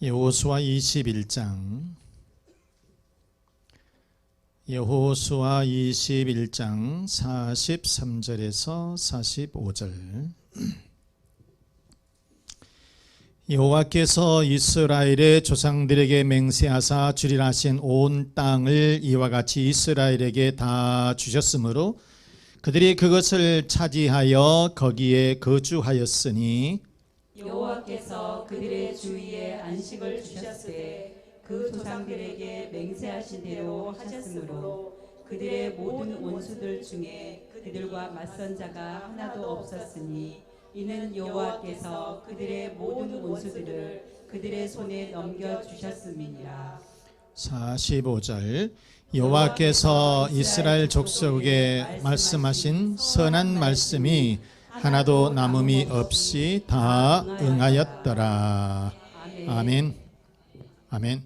여호수아 21장 43절에서 45절. 여호와께서 이스라엘의 조상들에게 맹세하사 주리라 하신 온 땅을 이와 같이 이스라엘에게 다 주셨으므로 그들이 그것을 차지하여 거기에 거주하였으니 여호와께서 그들의 주위에 안식을 주셨으되 그 조상들에게 맹세하신 대로 하셨으므로 그들의 모든 원수들 중에 그들과 맞선 자가 하나도 없었으니 이는 여호와께서 그들의 모든 원수들을 그들의 손에 넘겨주셨음이니라. 45절. 여호와께서 이스라엘 족속에게 말씀하신 선한 말씀이 하나도 남음이 없이 다 응하였더라. 아멘. 아멘.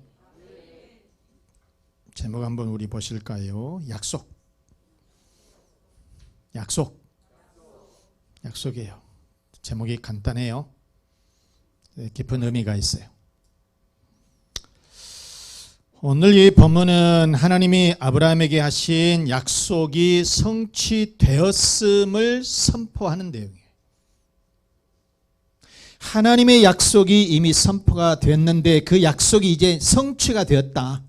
제목 한번 우리 보실까요? 약속이에요. 제목이 간단해요. 깊은 의미가 있어요. 오늘 이 본문은 하나님이 아브라함에게 하신 약속이 성취되었음을 선포하는 내용이에요. 하나님의 약속이 이미 선포가 됐는데 그 약속이 이제 성취가 되었다.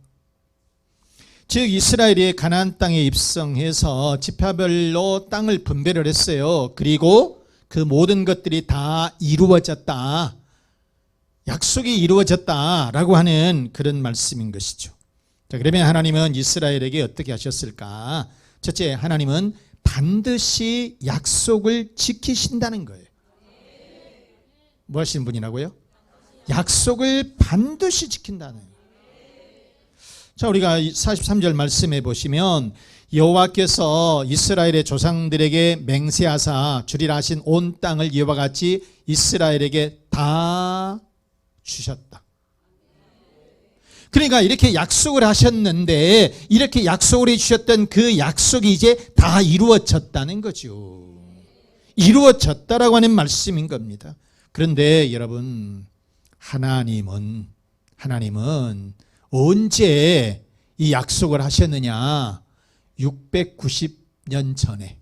즉 이스라엘이 가나안 땅에 입성해서 지파별로 땅을 분배를 했어요. 그리고 그 모든 것들이 다 이루어졌다. 약속이 이루어졌다라고 하는 그런 말씀인 것이죠. 자, 그러면 하나님은 이스라엘에게 어떻게 하셨을까? 첫째, 하나님은 반드시 약속을 지키신다는 거예요. 뭐 하시는 분이라고요? 약속을 반드시 지킨다는 거예요. 자, 우리가 43절 말씀해 보시면 여호와께서 이스라엘의 조상들에게 맹세하사 주리라 하신 온 땅을 이와 같이 이스라엘에게 다 주셨다. 그러니까 이렇게 약속을 하셨는데 이렇게 약속을 해주셨던 그 약속이 이제 다 이루어졌다는 거죠. 이루어졌다라고 하는 말씀인 겁니다. 그런데 여러분, 하나님은 언제 이 약속을 하셨느냐? 690년 전에.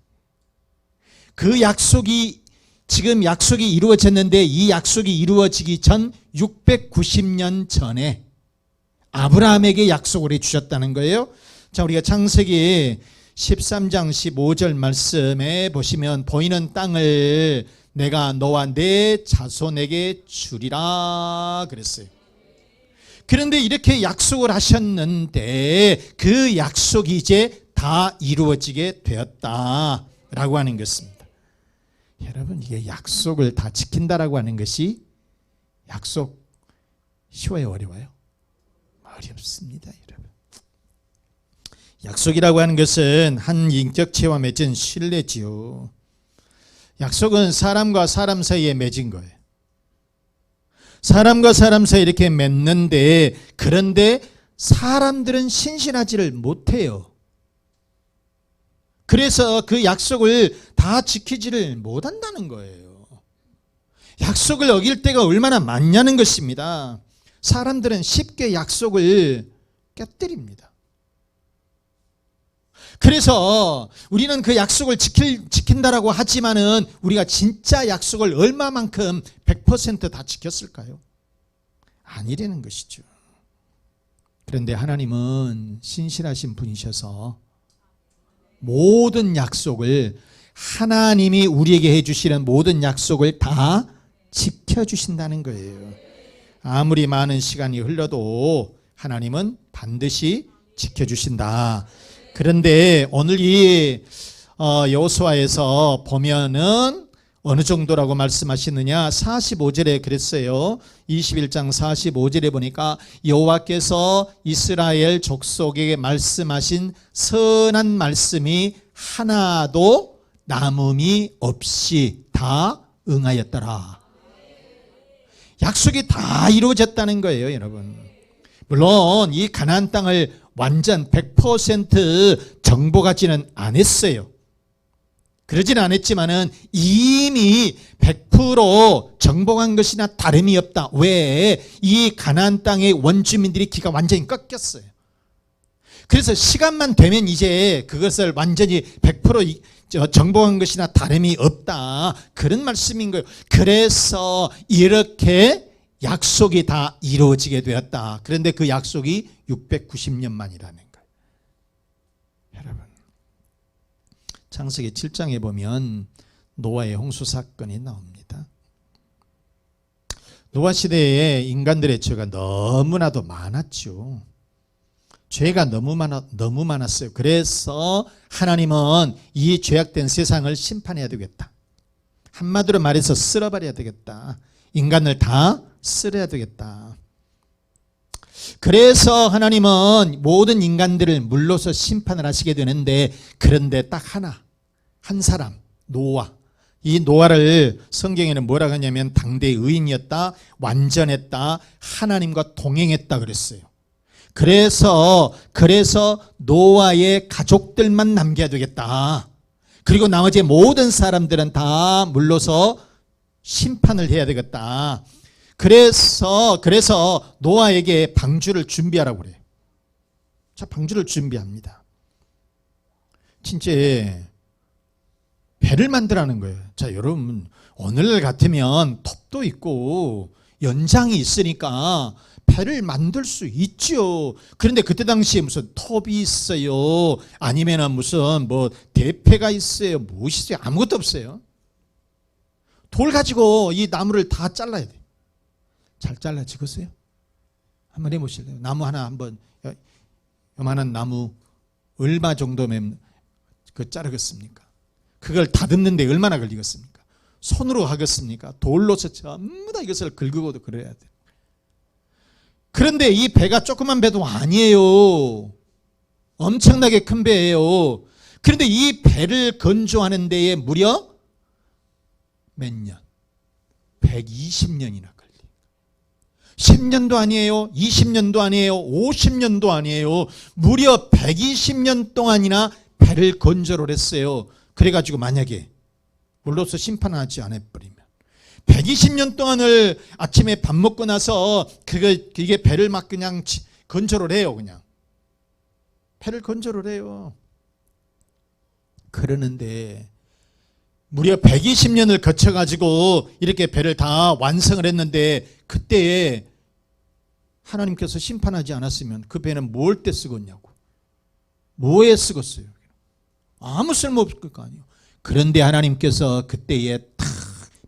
그 약속이 지금 약속이 이루어졌는데 이 약속이 이루어지기 전 690년 전에 아브라함에게 약속을 해주셨다는 거예요. 자, 우리가 창세기 13장 15절 말씀에 보시면 보이는 땅을 내가 너와 내 자손에게 주리라 그랬어요. 그런데 이렇게 약속을 하셨는데 그 약속이 이제 다 이루어지게 되었다라고 하는 것입니다. 여러분, 이게 약속을 다 지킨다라고 하는 것이 약속 쉬워요, 어려워요? 어렵습니다, 여러분. 약속이라고 하는 것은 한 인격체와 맺은 신뢰지요. 약속은 사람과 사람 사이에 맺은 거예요. 사람과 사람 사이에 이렇게 맺는데 그런데 사람들은 신실하지를 못해요. 그래서 그 약속을 다 지키지를 못한다는 거예요. 약속을 어길 때가 얼마나 많냐는 것입니다. 사람들은 쉽게 약속을 깨뜨립니다. 그래서 우리는 그 약속을 지킨다라고 하지만은 우리가 진짜 약속을 얼마만큼 100% 다 지켰을까요? 아니라는 것이죠. 그런데 하나님은 신실하신 분이셔서 모든 약속을, 하나님이 우리에게 해주시는 모든 약속을 다 지켜주신다는 거예요. 아무리 많은 시간이 흘러도 하나님은 반드시 지켜주신다. 그런데 오늘 이 여호수아에서 보면은 어느 정도라고 말씀하시느냐? 45절에 그랬어요. 21장 45절에 보니까 여호와께서 이스라엘 족속에게 말씀하신 선한 말씀이 하나도 남음이 없이 다 응하였더라. 약속이 다 이루어졌다는 거예요, 여러분. 물론 이 가나안 땅을 완전 100% 정복하지는 않았어요. 그러진 않았지만은 이미 100% 정복한 것이나 다름이 없다. 왜? 이 가나안 땅의 원주민들이 기가 완전히 꺾였어요. 그래서 시간만 되면 이제 그것을 완전히 100% 정복한 것이나 다름이 없다. 그런 말씀인 거예요. 그래서 이렇게 약속이 다 이루어지게 되었다. 그런데 그 약속이 690년 만이라는 거예요. 여러분, 창세기 7장에 보면 노아의 홍수 사건이 나옵니다. 노아 시대에 인간들의 죄가 너무나도 많았죠. 죄가 너무 많았어요. 그래서 하나님은 이 죄악된 세상을 심판해야 되겠다. 한마디로 말해서 쓸어버려야 되겠다. 인간을 다 쓸어야 되겠다. 그래서 하나님은 모든 인간들을 물로서 심판을 하시게 되는데, 그런데 딱 한 사람, 노아. 이 노아를 성경에는 뭐라고 하냐면 당대의 의인이었다, 완전했다, 하나님과 동행했다 그랬어요. 그래서 노아의 가족들만 남겨야 되겠다. 그리고 나머지 모든 사람들은 다 물러서 심판을 해야 되겠다. 그래서 노아에게 방주를 준비하라고 그래요. 자, 방주를 준비합니다. 진짜 배를 만들라는 거예요. 자, 여러분, 오늘날 같으면 톱도 있고 연장이 있으니까 배를 만들 수 있죠. 그런데 그때 당시에 무슨 톱이 있어요? 아니면 무슨 대패가 있어요? 무엇이 있어요? 아무것도 없어요. 돌 가지고 이 나무를 다 잘라야 돼요. 잘 잘라지겠어요? 한번 해보실래요? 나무 하나 한번, 요만한 나무 얼마 정도면 자르겠습니까? 그걸 다듬는데 얼마나 걸리겠습니까? 손으로 하겠습니까? 돌로서 전부 다 이것을 긁고도 그래야 돼요. 그런데 이 배가 조그만 배도 아니에요. 엄청나게 큰 배예요. 그런데 이 배를 건조하는 데에 무려 몇 년? 120년이나 걸려요. 10년도 아니에요. 20년도 아니에요. 50년도 아니에요. 무려 120년 동안이나 배를 건조를 했어요. 그래가지고 만약에 물로서 심판하지 않아버리면 120년 동안을 아침에 밥 먹고 나서 그게 배를 막 그냥 건조를 해요. 그냥 배를 건조를 해요. 그러는데 무려 120년을 거쳐가지고 이렇게 배를 다 완성을 했는데, 그때에 하나님께서 심판하지 않았으면 그 배는 뭘 때 쓰겠냐고. 뭐에 쓰겠어요? 아무 쓸모 없을 거 아니에요. 그런데 하나님께서 그때에 탁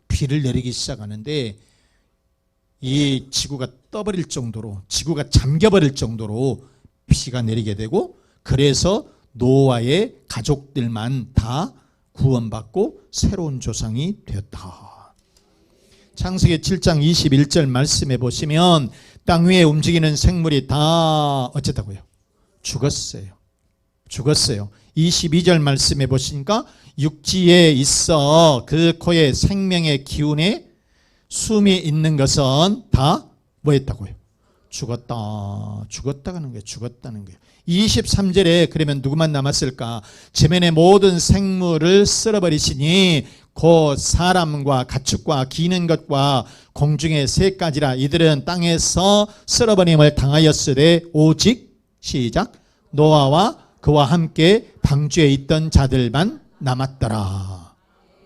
비를 내리기 시작하는데, 이 지구가 떠버릴 정도로, 지구가 잠겨버릴 정도로 비가 내리게 되고, 그래서 노아의 가족들만 다 구원받고 새로운 조상이 되었다. 창세기 7장 21절 말씀해 보시면 땅 위에 움직이는 생물이 다 어쨌다고요? 죽었어요. 22절 말씀해 보시니까 육지에 있어 그 코에 생명의 기운에 숨이 있는 것은 다 뭐했다고요? 죽었다는 거예요. 23절에 그러면 누구만 남았을까? 지면의 모든 생물을 쓸어버리시니 곧 사람과 가축과 기는 것과 공중의 새까지라. 이들은 땅에서 쓸어버림을 당하였으되 오직 시작 노아와 그와 함께 방주에 있던 자들만 남았더라.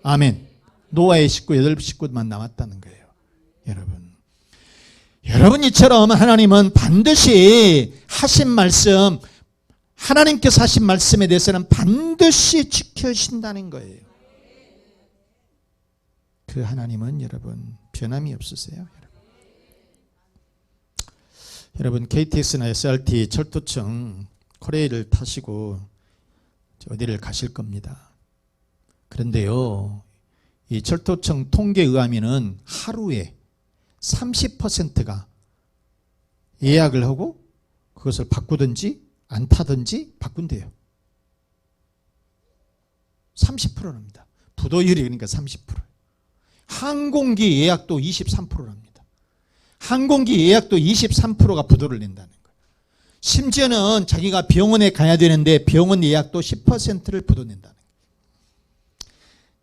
아멘. 노아의 식구 8식구만 남았다는 거예요. 여러분 이처럼 하나님은 반드시 하신 말씀, 하나님께서 하신 말씀에 대해서는 반드시 지켜주신다는 거예요. 그 하나님은 여러분 변함이 없으세요. 여러분 KTX나 SRT 철도청 코레일을 타시고 어디를 가실 겁니다. 그런데요, 이 철도청 통계에 의하면은 하루에 30%가 예약을 하고 그것을 바꾸든지 안 타든지 바꾼대요. 30%랍니다. 부도율이 그러니까 30%. 항공기 예약도 23%랍니다. 항공기 예약도 23%가 부도를 낸다는 거예요. 심지어는 자기가 병원에 가야 되는데 병원 예약도 10%를 부도 낸다는 거예요.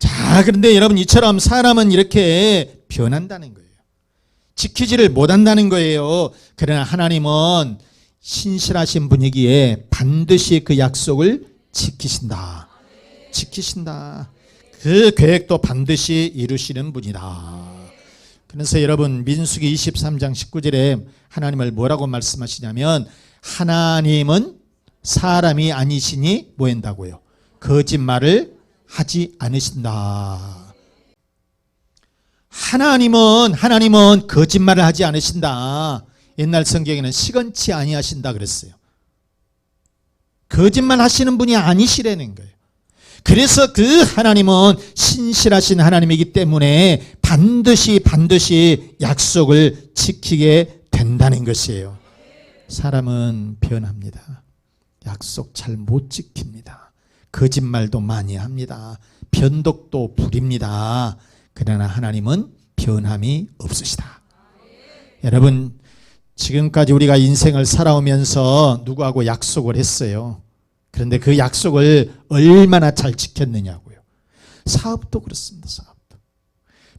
자, 그런데 여러분 이처럼 사람은 이렇게 변한다는 거예요. 지키지를 못한다는 거예요. 그러나 하나님은 신실하신 분이기에 반드시 그 약속을 지키신다. 지키신다. 그 계획도 반드시 이루시는 분이다. 그래서 여러분 민수기 23장 19절에 하나님을 뭐라고 말씀하시냐면 하나님은 사람이 아니시니 뭐 한다고요? 거짓말을 하지 않으신다. 하나님은 거짓말을 하지 않으신다. 옛날 성경에는 시건치 아니하신다 그랬어요. 거짓말 하시는 분이 아니시라는 거예요. 그래서 그 하나님은 신실하신 하나님이기 때문에 반드시 약속을 지키게 된다는 것이에요. 사람은 변합니다. 약속 잘 못 지킵니다. 거짓말도 많이 합니다. 변덕도 부립니다. 그러나 하나님은 변함이 없으시다. 여러분 지금까지 우리가 인생을 살아오면서 누구하고 약속을 했어요. 그런데 그 약속을 얼마나 잘 지켰느냐고요. 사업도 그렇습니다. 사업도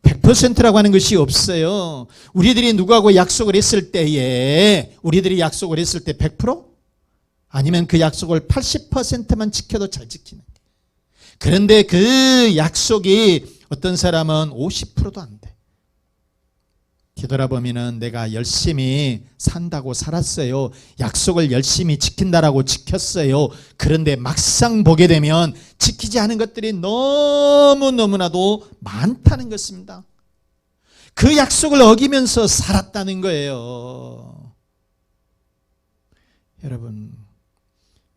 100%라고 하는 것이 없어요. 우리들이 누구하고 약속을 했을 때에 우리들이 약속을 했을 때 100%? 아니면 그 약속을 80%만 지켜도 잘 지키는. 그런데 그 약속이 어떤 사람은 50%도 안 돼. 뒤돌아보면은 내가 열심히 산다고 살았어요. 약속을 열심히 지킨다라고 지켰어요. 그런데 막상 보게 되면 지키지 않은 것들이 너무나도 많다는 것입니다. 그 약속을 어기면서 살았다는 거예요.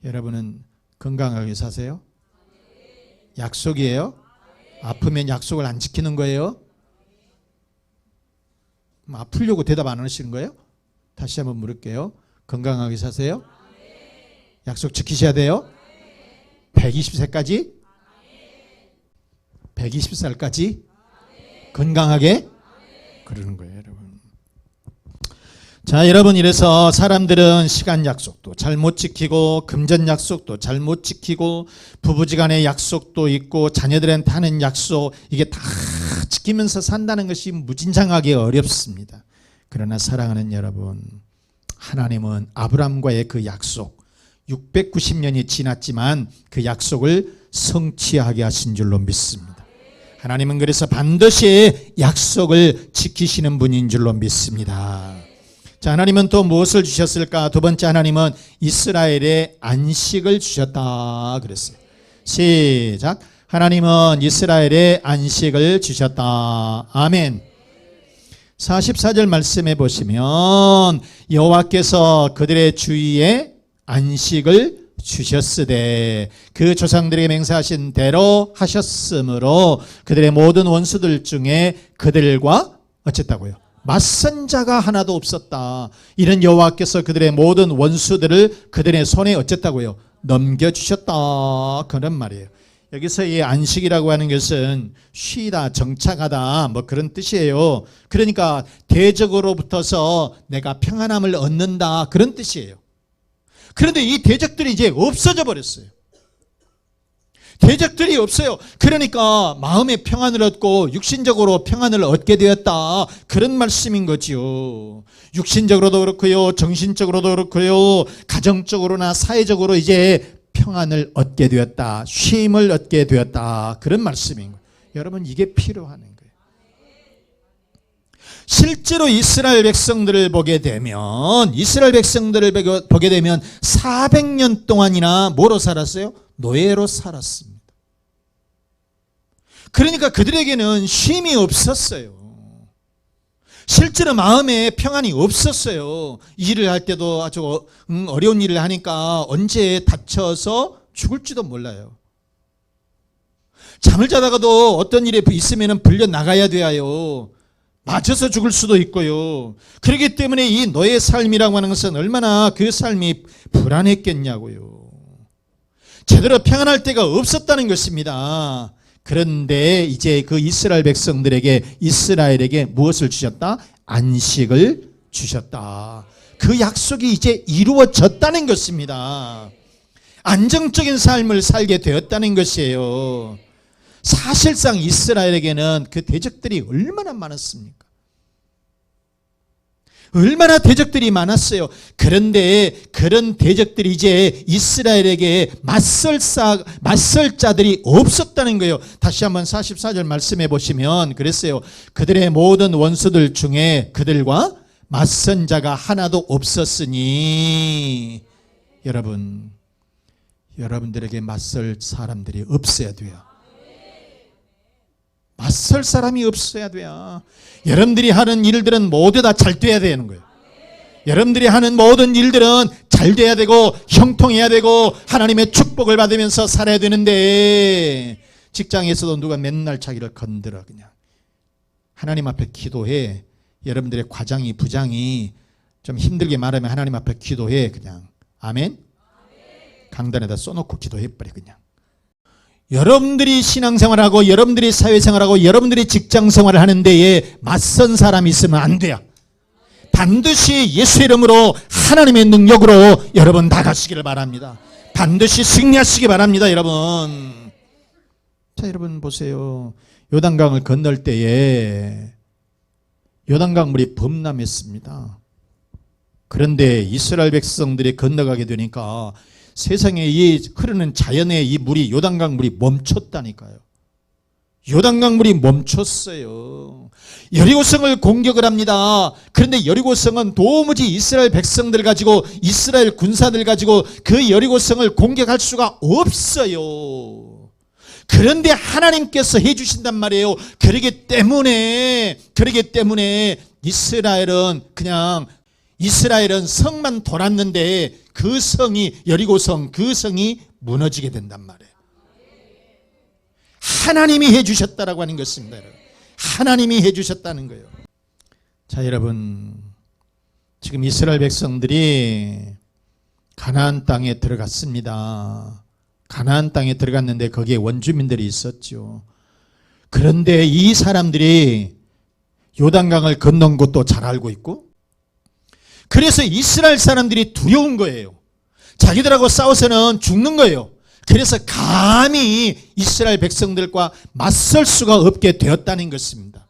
여러분은 건강하게 사세요? 약속이에요? 아프면 약속을 안 지키는 거예요? 아프려고 대답 안 하시는 거예요? 다시 한번 물을게요. 건강하게 사세요? 약속 지키셔야 돼요? 120세까지? 120살까지? 건강하게? 그러는 거예요, 여러분. 자, 여러분 이래서 사람들은 시간 약속도 잘못 지키고 금전 약속도 잘못 지키고 부부지간의 약속도 있고 자녀들한테 하는 약속 이게 다 지키면서 산다는 것이 무진장하게 어렵습니다. 그러나 사랑하는 여러분, 하나님은 아브라함과의 그 약속 690년이 지났지만 그 약속을 성취하게 하신 줄로 믿습니다. 하나님은 그래서 반드시 약속을 지키시는 분인 줄로 믿습니다. 자, 하나님은 또 무엇을 주셨을까? 두 번째, 하나님은 이스라엘의 안식을 주셨다 그랬어요. 시작. 하나님은 이스라엘의 안식을 주셨다. 아멘. 44절 말씀해 보시면 여호와께서 그들의 주위에 안식을 주셨으되 그 조상들에게 맹세하신 대로 하셨으므로 그들의 모든 원수들 중에 그들과 어쨌다고요? 맞선 자가 하나도 없었다. 이런 여호와께서 그들의 모든 원수들을 그들의 손에 어쨌다고요? 넘겨주셨다. 그런 말이에요. 여기서 이 안식이라고 하는 것은 쉬다, 정착하다 뭐 그런 뜻이에요. 그러니까 대적으로 붙어서 내가 평안함을 얻는다 그런 뜻이에요. 그런데 이 대적들이 이제 없어져 버렸어요. 대적들이 없어요. 그러니까 마음의 평안을 얻고 육신적으로 평안을 얻게 되었다 그런 말씀인 거지요. 육신적으로도 그렇고요, 정신적으로도 그렇고요, 가정적으로나 사회적으로 이제 평안을 얻게 되었다, 쉼을 얻게 되었다 그런 말씀인 거예요. 여러분 이게 필요한 거예요. 실제로 이스라엘 백성들을 보게 되면 400년 동안이나 뭐로 살았어요? 노예로 살았습니다. 그러니까 그들에게는 쉼이 없었어요. 실제로 마음에 평안이 없었어요. 일을 할 때도 아주 어려운 일을 하니까 언제 다쳐서 죽을지도 몰라요. 잠을 자다가도 어떤 일이 있으면 불려 나가야 돼요. 맞아서 죽을 수도 있고요. 그렇기 때문에 이 노예 삶이라고 하는 것은 얼마나 그 삶이 불안했겠냐고요. 제대로 평안할 때가 없었다는 것입니다. 그런데 이제 그 이스라엘에게 무엇을 주셨다? 안식을 주셨다. 그 약속이 이제 이루어졌다는 것입니다. 안정적인 삶을 살게 되었다는 것이에요. 사실상 이스라엘에게는 그 대적들이 얼마나 많았습니까? 얼마나 대적들이 많았어요. 그런데 그런 대적들이 이제 이스라엘에게 맞설 자들이 없었다는 거예요. 다시 한번 44절 말씀해 보시면 그랬어요. 그들의 모든 원수들 중에 그들과 맞선 자가 하나도 없었으니. 여러분들에게 맞설 사람들이 없어야 돼요. 맞설 사람이 없어야 돼요. 여러분들이 하는 일들은 모두 다 잘 돼야 되는 거예요. 여러분들이 하는 모든 일들은 잘 돼야 되고 형통해야 되고 하나님의 축복을 받으면서 살아야 되는데, 직장에서도 누가 맨날 자기를 건드려. 그냥 하나님 앞에 기도해. 여러분들의 과장이 부장이 좀 힘들게 말하면 하나님 앞에 기도해. 그냥 아멘. 강단에다 써놓고 기도해버려. 그냥 여러분들이 신앙생활하고 여러분들이 사회생활하고 여러분들이 직장생활을 하는 데에 맞선 사람이 있으면 안 돼요. 반드시 예수 이름으로 하나님의 능력으로 여러분 나가시기를 바랍니다. 반드시 승리하시기 바랍니다. 여러분. 자, 여러분 보세요. 요단강을 건널 때에 요단강 물이 범람했습니다. 그런데 이스라엘 백성들이 건너가게 되니까 세상에 이 흐르는 자연의 이 물이, 요단강 물이 멈췄다니까요. 요단강 물이 멈췄어요. 여리고성을 공격을 합니다. 그런데 여리고성은 도무지 이스라엘 백성들 가지고, 이스라엘 군사들 가지고 그 여리고성을 공격할 수가 없어요. 그런데 하나님께서 해주신단 말이에요. 그러기 때문에 이스라엘은 성만 돌았는데 그 성이, 여리고성 그 성이 무너지게 된단 말이에요. 하나님이 해주셨다라고 하는 것입니다. 여러분. 하나님이 해주셨다는 거예요. 자, 여러분, 지금 이스라엘 백성들이 가나안 땅에 들어갔습니다. 가나안 땅에 들어갔는데 거기에 원주민들이 있었죠. 그런데 이 사람들이 요단강을 건넌 것도 잘 알고 있고, 그래서 이스라엘 사람들이 두려운 거예요. 자기들하고 싸워서는 죽는 거예요. 그래서 감히 이스라엘 백성들과 맞설 수가 없게 되었다는 것입니다.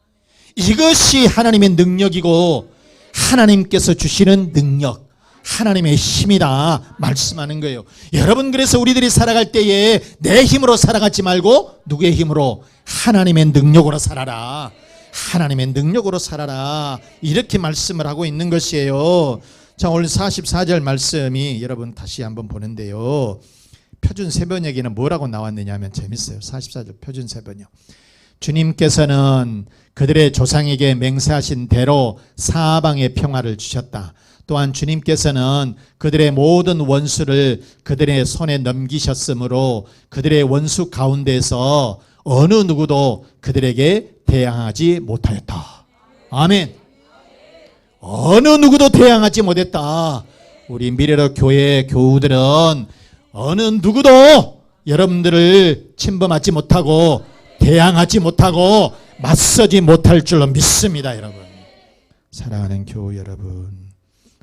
이것이 하나님의 능력이고 하나님께서 주시는 능력, 하나님의 힘이다 말씀하는 거예요. 여러분, 그래서 우리들이 살아갈 때에 내 힘으로 살아가지 말고 누구의 힘으로? 하나님의 능력으로 살아라. 하나님의 능력으로 살아라. 이렇게 말씀을 하고 있는 것이에요. 자, 오늘 44절 말씀이 여러분 다시 한번 보는데요. 표준 세번역에는 뭐라고 나왔느냐 하면 재밌어요. 44절 표준 세번역. 주님께서는 그들의 조상에게 맹세하신 대로 사방에 평화를 주셨다. 또한 주님께서는 그들의 모든 원수를 그들의 손에 넘기셨으므로 그들의 원수 가운데서 어느 누구도 그들에게 대항하지 못하였다. 아멘. 어느 누구도 대항하지 못했다. 우리 미래로 교회 교우들은 어느 누구도 여러분들을 침범하지 못하고 대항하지 못하고 맞서지 못할 줄로 믿습니다. 여러분, 사랑하는 교우 여러분,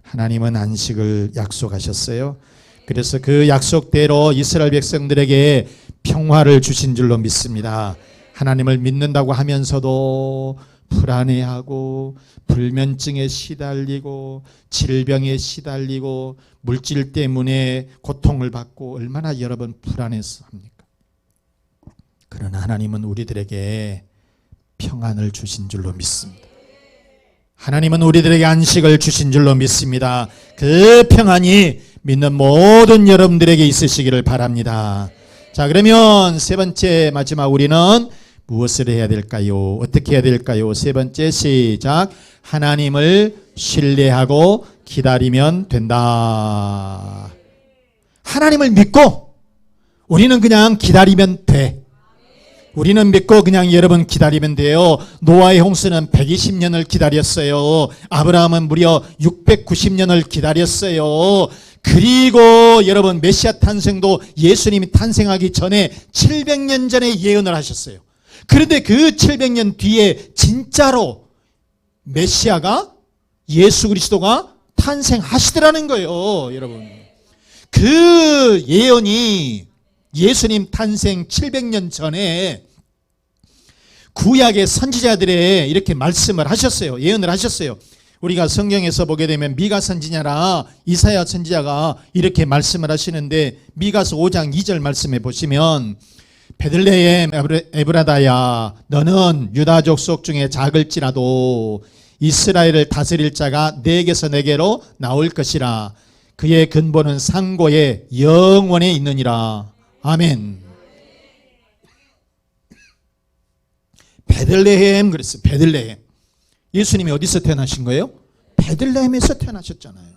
하나님은 안식을 약속하셨어요. 그래서 그 약속대로 이스라엘 백성들에게 평화를 주신 줄로 믿습니다. 하나님을 믿는다고 하면서도 불안해하고 불면증에 시달리고 질병에 시달리고 물질 때문에 고통을 받고 얼마나 여러분 불안해서 합니까? 그러나 하나님은 우리들에게 평안을 주신 줄로 믿습니다. 하나님은 우리들에게 안식을 주신 줄로 믿습니다. 그 평안이 믿는 모든 여러분들에게 있으시기를 바랍니다. 자, 그러면 세 번째 마지막 우리는 무엇을 해야 될까요? 어떻게 해야 될까요? 세 번째 시작. 하나님을 신뢰하고 기다리면 된다. 하나님을 믿고 우리는 그냥 기다리면 돼. 우리는 믿고 그냥 여러분 기다리면 돼요. 노아의 홍수는 120년을 기다렸어요. 아브라함은 무려 690년을 기다렸어요. 그리고 여러분 메시아 탄생도 예수님이 탄생하기 전에 700년 전에 예언을 하셨어요. 그런데 그 700년 뒤에 진짜로 메시아가, 예수 그리스도가 탄생하시더라는 거예요. 여러분, 그 예언이 예수님 탄생 700년 전에 구약의 선지자들의 이렇게 말씀을 하셨어요. 예언을 하셨어요. 우리가 성경에서 보게 되면 미가 선지자나 이사야 선지자가 이렇게 말씀을 하시는데, 미가서 5장 2절 말씀해 보시면, 베들레헴 에브라다야, 너는 유다 족속 중에 작을지라도 이스라엘을 다스릴 자가 내게서 내게로 나올 것이라. 그의 근본은 상고에 영원에 있느니라. 아멘. 베들레헴 그랬어요. 베들레헴. 예수님이 어디서 태어나신 거예요? 베들레헴에서 태어나셨잖아요.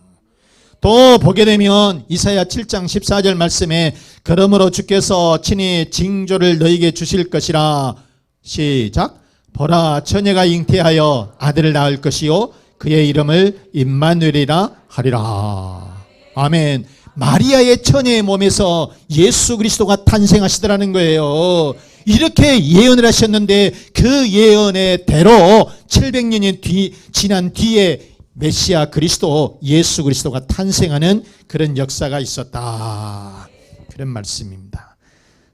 또 보게 되면 이사야 7장 14절 말씀에 그러므로 주께서 친히 징조를 너에게 주실 것이라. 시작. 보라, 처녀가 잉태하여 아들을 낳을 것이요 그의 이름을 임마누엘이라 하리라. 아멘. 마리아의 처녀의 몸에서 예수 그리스도가 탄생하시더라는 거예요. 이렇게 예언을 하셨는데, 그 예언의 대로 700년이 지난 뒤에 메시아 그리스도, 예수 그리스도가 탄생하는 그런 역사가 있었다, 그런 말씀입니다.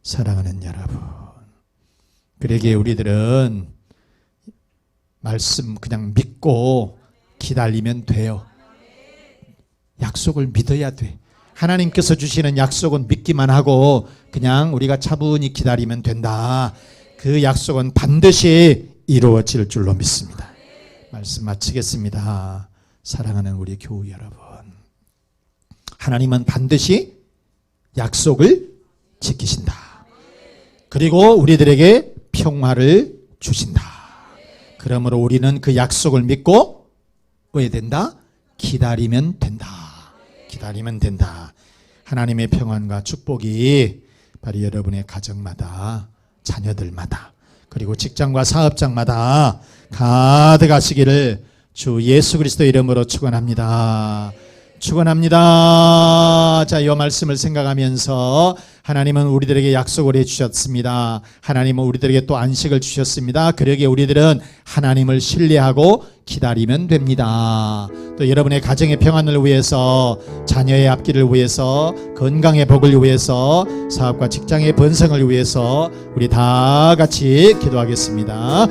사랑하는 여러분, 그러기에 우리들은 말씀 그냥 믿고 기다리면 돼요. 약속을 믿어야 돼. 하나님께서 주시는 약속은 믿기만 하고 그냥 우리가 차분히 기다리면 된다. 그 약속은 반드시 이루어질 줄로 믿습니다. 말씀 마치겠습니다. 사랑하는 우리 교우 여러분, 하나님은 반드시 약속을 지키신다. 그리고 우리들에게 평화를 주신다. 그러므로 우리는 그 약속을 믿고 왜 된다? 기다리면 된다. 기다리면 된다. 하나님의 평안과 축복이 바로 여러분의 가정마다, 자녀들마다, 그리고 직장과 사업장마다 가득하시기를 주 예수 그리스도 이름으로 축원합니다. 축원합니다. 자, 이 말씀을 생각하면서 하나님은 우리들에게 약속을 해주셨습니다. 하나님은 우리들에게 또 안식을 주셨습니다. 그러기에 우리들은 하나님을 신뢰하고 기다리면 됩니다. 또 여러분의 가정의 평안을 위해서, 자녀의 앞길을 위해서, 건강의 복을 위해서, 사업과 직장의 번성을 위해서 우리 다 같이 기도하겠습니다.